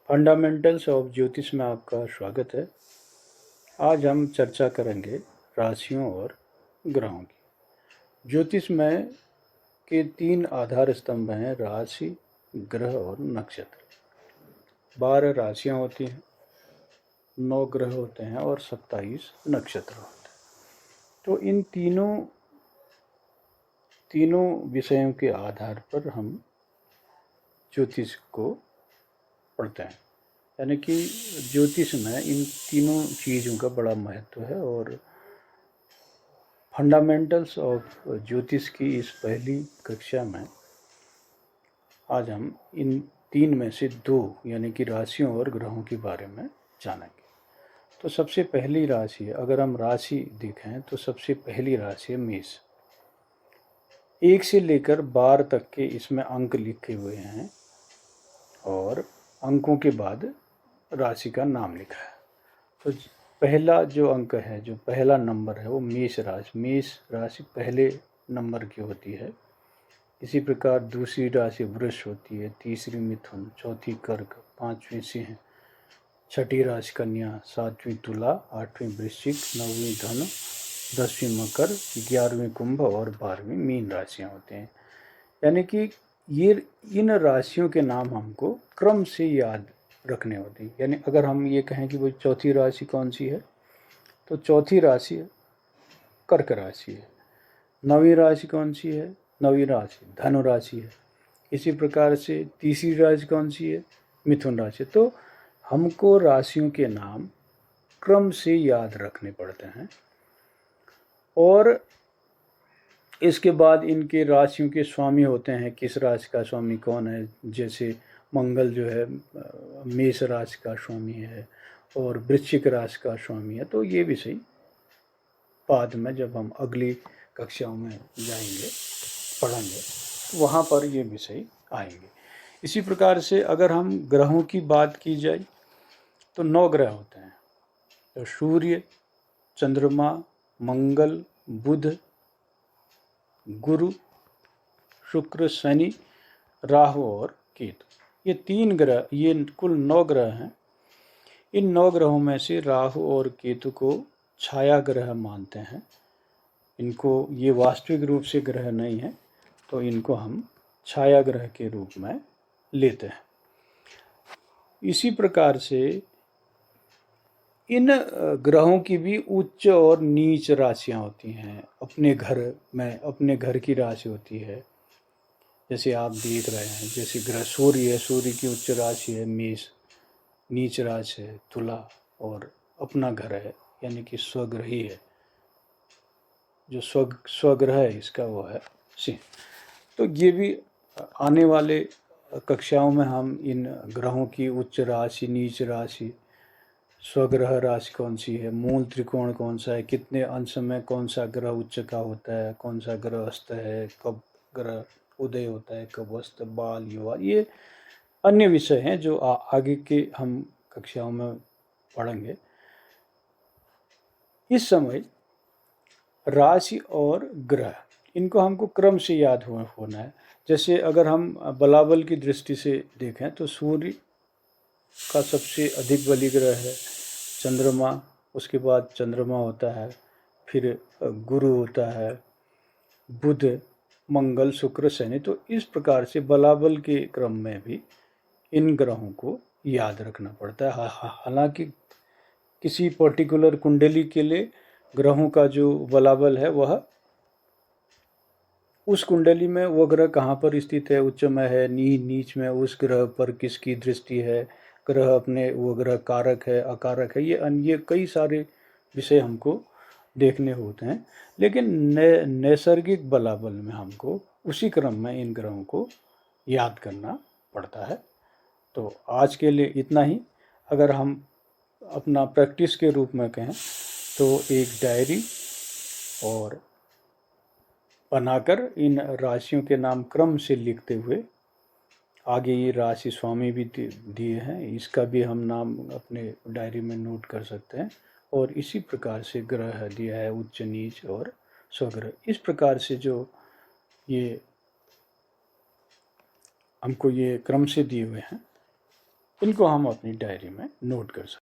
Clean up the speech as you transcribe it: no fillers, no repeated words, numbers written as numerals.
Fundamentals of ज्योतिष में आपका स्वागत है। आज हम चर्चा करेंगे राशियों और ग्रहों की। ज्योतिष में के 3 आधार स्तंभ हैं: राशि, ग्रह और नक्षत्र। 12 राशियां होती हैं, 9 ग्रह होते हैं और 27 नक्षत्र होते हैं। तो इन तीनों विषयों के आधार पर हम ज्योतिष को पढ़ते हैं। यानी कि ज्योतिष में इन तीनों चीज़ों का बड़ा महत्व है। और फंडामेंटल्स ऑफ ज्योतिष की इस पहली कक्षा में आज हम इन 3 में से 2 यानी कि राशियों और ग्रहों के बारे में जानेंगे। तो सबसे पहली राशि, अगर हम राशि देखें तो सबसे पहली राशि है मेष। 1 से लेकर 12 तक के इसमें अंक लिखे हुए हैं और अंकों के बाद राशि का नाम लिखा है। तो पहला जो अंक है, जो पहला नंबर है, वो मेष राशि। मेष राशि पहले नंबर की होती है। इसी प्रकार दूसरी राशि वृष होती है, तीसरी मिथुन, चौथी कर्क, पांचवी सिंह, छठी राशि कन्या, सातवीं तुला, आठवीं वृश्चिक, नौवीं धनु, 10वीं मकर, 11वीं कुंभ और 12वीं मीन राशियां होते हैं। यानी कि ये इन राशियों के नाम हमको क्रम से याद रखने होती है। यानी अगर हम ये कहें कि वो चौथी राशि कौन सी है, तो चौथी राशि कर्क राशि है। 9वीं राशि कौन सी है? 9वीं राशि धनु राशि है। इसी प्रकार से तीसरी राशि कौन सी है? मिथुन राशि। तो हमको राशियों के नाम क्रम से याद रखने पड़ते हैं और इसके बाद इनके राशियों के स्वामी होते हैं। किस राशि का स्वामी कौन है? जैसे मंगल जो है मेष राशि का स्वामी है और वृश्चिक राशि का स्वामी है। तो ये विषय बाद में जब हम अगली कक्षाओं में जाएंगे, पढ़ेंगे, वहाँ पर ये विषय आएंगे। इसी प्रकार से अगर हम ग्रहों की बात की जाए तो 9 ग्रह होते हैं। तो सूर्य, चंद्रमा, मंगल, बुध, गुरु, शुक्र, शनि, राहु और केतु, ये 3 ग्रह, ये कुल 9 ग्रह हैं। इन 9 ग्रहों में से राहु और केतु को छाया ग्रह मानते हैं। इनको ये वास्तविक रूप से ग्रह नहीं है, तो इनको हम छाया ग्रह के रूप में लेते हैं। इसी प्रकार से इन ग्रहों की भी उच्च और नीच राशियां होती हैं। अपने घर की राशि होती है। जैसे आप देख रहे हैं, जैसे ग्रह सूर्य है, सूर्य की उच्च राशि है मेष, नीच राशि है तुला और अपना घर है यानी कि स्वग्रही है, जो स्वग्रह है इसका वो है सिंह। तो ये भी आने वाले कक्षाओं में हम इन ग्रहों की उच्च राशि, नीच राशि, स्वग्रह राशि कौन सी है, मूल त्रिकोण कौन सा है, कितने अंश में कौन सा ग्रह उच्च का होता है, कौन सा ग्रह अस्त है, कब ग्रह उदय होता है, कब अस्त, बाल, युवा, ये अन्य विषय हैं जो आगे के हम कक्षाओं में पढ़ेंगे। इस समय राशि और ग्रह, इनको हमको क्रम से याद होना है। जैसे अगर हम बलाबल की दृष्टि से देखें तो सूर्य का सबसे अधिक बली ग्रह है, चंद्रमा, उसके बाद चंद्रमा होता है, फिर गुरु होता है, बुध, मंगल, शुक्र, शनि। तो इस प्रकार से बलाबल के क्रम में भी इन ग्रहों को याद रखना पड़ता है। हालांकि किसी पर्टिकुलर कुंडली के लिए ग्रहों का जो बलाबल है वह उस कुंडली में वो ग्रह कहाँ पर स्थित है, उच्च में है, नीच में, उस ग्रह पर किसकी दृष्टि है, ग्रह अपने वो ग्रह कारक है, अकारक है, ये कई सारे विषय हमको देखने होते हैं। लेकिन नैसर्गिक बलाबल में हमको उसी क्रम में इन ग्रहों को याद करना पड़ता है। तो आज के लिए इतना ही। अगर हम अपना प्रैक्टिस के रूप में कहें तो एक डायरी और बनाकर इन राशियों के नाम क्रम से लिखते हुए, आगे ये राशि स्वामी भी दिए हैं, इसका भी हम नाम अपने डायरी में नोट कर सकते हैं। और इसी प्रकार से ग्रह दिया है उच्च, नीच और स्वग्रह। इस प्रकार से जो ये हमको ये क्रम से दिए हुए हैं, इनको हम अपनी डायरी में नोट कर सकते हैं।